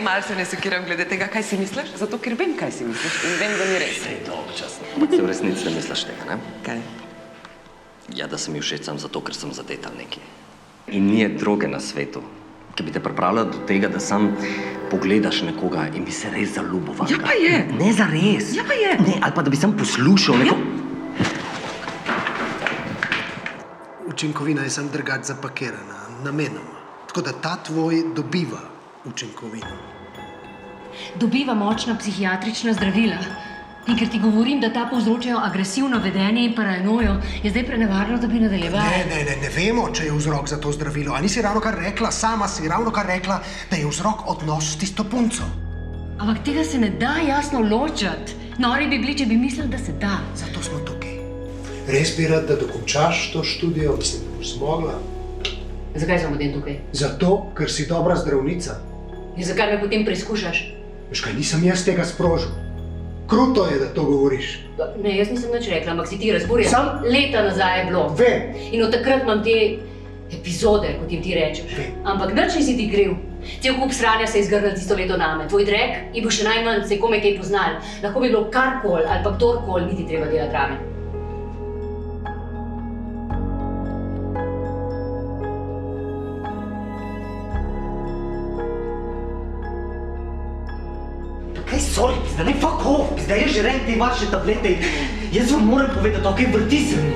malce ne sekiram glede tega, kaj si misliš, zato ker vem, kaj si misliš in vem, da ni res. Sej dolg čas. Ampak se v resnici ne misliš tega, ne? Kaj? Ja, da sem mi všeč sam zato, ker sem zadetal nekaj. In nije droge na svetu, ki bi te pripravila do tega, da sam pogledaš nekoga in bi se res zaljubil vanj. Ja pa je. Ne zares. Ja pa je. Ne, ali pa da bi sam poslušal neko... Učinkovina je sam drugače zapakirana, namenoma. Tako da ta tvoj dobiva učinkovino. Dobiva močna psihiatrična zdravila. In ker ti govorim, da ta povzročajo agresivno vedenje in paranojo, je zdaj prenevarno, da bi nadaljevala. Ne vemo, če je vzrok za to zdravilo. A nisi ravnokar rekla, sama si ravnokar rekla, da je vzrok odnos s tisto punco. Ampak tega se ne da jasno ločati. Nori bi bili, če bi mislili, da se da. Zato smo tukaj. Res bi rad, da dokončaš to študijo, mislim, da boš zmogla. Zakaj sem potem tukaj? Zato, ker si dobra zdravnica. In zakaj me potem preizkušaš? Veš kaj, nisem jaz tega sprožil. Kruto je, da to govoriš. Ne, jaz nisem nič rekla, ampak si ti razburjen. Sam- Leta nazaj je bilo. Vem. In od takrat imam te epizode, kot jim ti rečeš. Vem. Ampak nič nisi ti kriv. Cel kup sranja se je izgrnil tisto leto name. Tvoj drek je bil še najmanj, se je komaj kaj poznal. Lahko bi bilo karkoli ali pa kdorkoli, niti treba delati drame. Kaj, sorry, zdaj ne fuck off, zdaj je že rem te vaše tablete. Jaz vam moram povedati, ok, vrti se mi.